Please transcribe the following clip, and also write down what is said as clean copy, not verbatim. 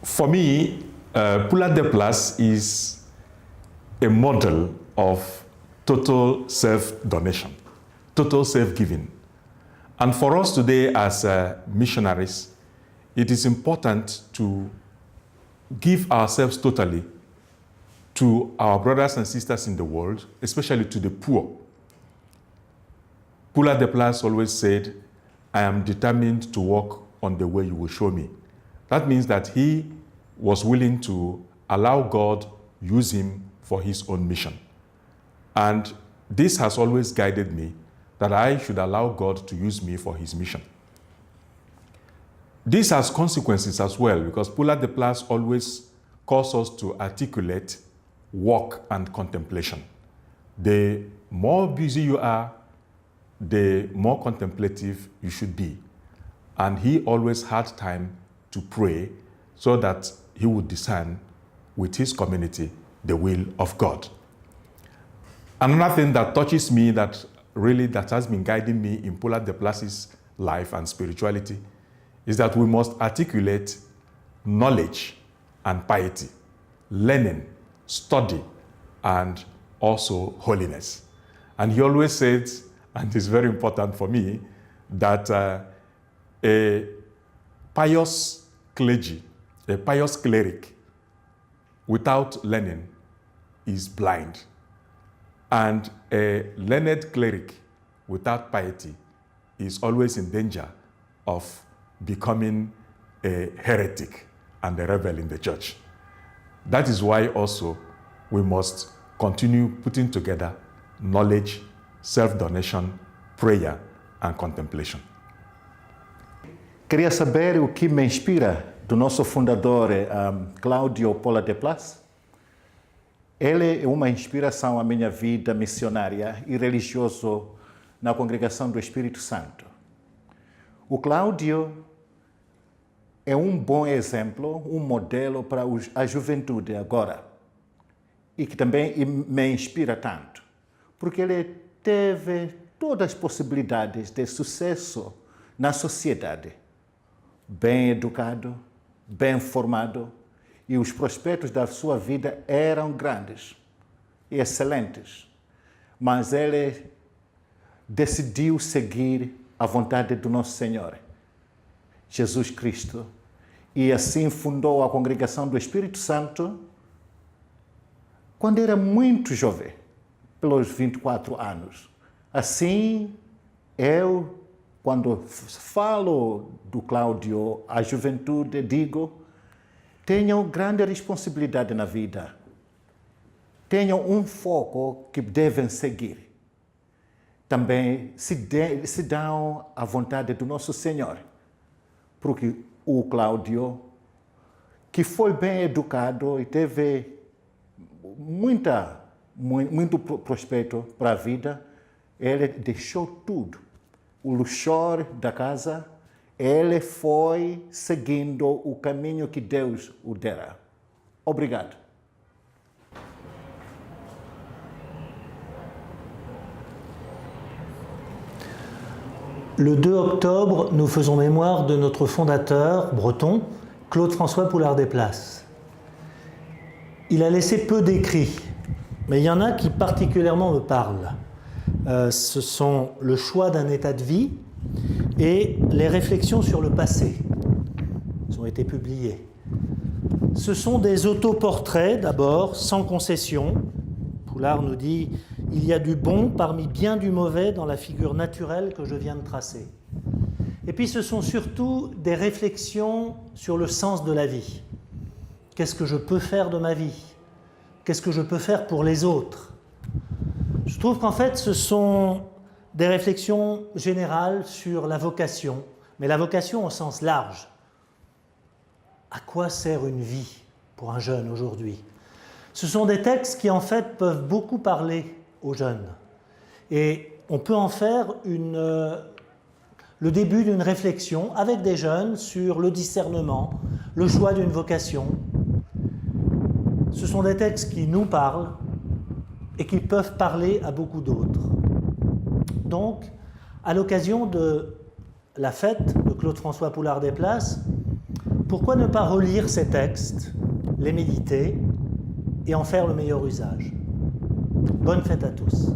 For me, Poulard de Place is a model of total self-donation, total self-giving. And for us today as missionaries, it is important to give ourselves totally to our brothers and sisters in the world, especially to the poor. Poulard de Place always said, I am determined to walk on the way you will show me. That means that he was willing to allow God use him for his own mission. And this has always guided me, that I should allow God to use me for his mission. This has consequences as well, because Poulard de Place always calls us to articulate work and contemplation. The more busy you are, the more contemplative you should be. And he always had time to pray so that he would discern with his community the will of God. Another thing that touches me, that has been guiding me in Poulard de Place's life and spirituality, is that we must articulate knowledge and piety, learning, study, and also holiness. And he always said, and it's very important for me, that a pious clergy, a pious cleric without learning is blind. And a learned cleric without piety is always in danger of becoming a heretic and a rebel in the church. That is why also we must continue putting together knowledge, self-donation, prayer, and contemplation. Queria saber o que me inspira do nosso fundador, Cláudio Poulard de Place. Ele é uma inspiração à minha vida missionária e religiosa na Congregação do Espírito Santo. O Cláudio é um bom exemplo, um modelo para a juventude agora, e que também me inspira tanto, porque ele teve todas as possibilidades de sucesso na sociedade. Bem educado, bem formado, e os prospectos da sua vida eram grandes e excelentes. Mas ele decidiu seguir a vontade do nosso Senhor, Jesus Cristo, e assim fundou a Congregação do Espírito Santo quando era muito jovem, pelos 24 anos. Assim, eu, quando falo do Cláudio à juventude, digo: tenham grande responsabilidade na vida. Tenham um foco que devem seguir. Também se dão à vontade do nosso Senhor. Porque o Cláudio, que foi bem educado e teve muito prospecto para a vida, ele deixou tudo. O luxor da casa, ele foi seguindo o caminho que Deus o dera. Obrigado. Le 2 octobre, nous faisons mémoire de notre fondateur breton, Claude-François Poulard de Place. Il a laissé peu d'écrits, mais il y en a qui particulièrement me parlent. Ce sont le choix d'un état de vie et les réflexions sur le passé. Ils ont été publiés. Ce sont des autoportraits d'abord, sans concession. Poulard nous dit « Il y a du bon parmi bien du mauvais dans la figure naturelle que je viens de tracer ». Et puis ce sont surtout des réflexions sur le sens de la vie. Qu'est-ce que je peux faire de ma vie? Qu'est-ce que je peux faire pour les autres? Je trouve qu'en fait, ce sont des réflexions générales sur la vocation, mais la vocation au sens large. À quoi sert une vie pour un jeune aujourd'hui? Ce sont des textes qui, en fait, peuvent beaucoup parler aux jeunes. Et on peut en faire le début d'une réflexion avec des jeunes sur le discernement, le choix d'une vocation. Ce sont des textes qui nous parlent et qui peuvent parler à beaucoup d'autres. Donc, à l'occasion de la fête de Claude-François Poulard de Place, Pourquoi ne pas relire ces textes, les méditer et en faire le meilleur usage? Bonne fête à tous.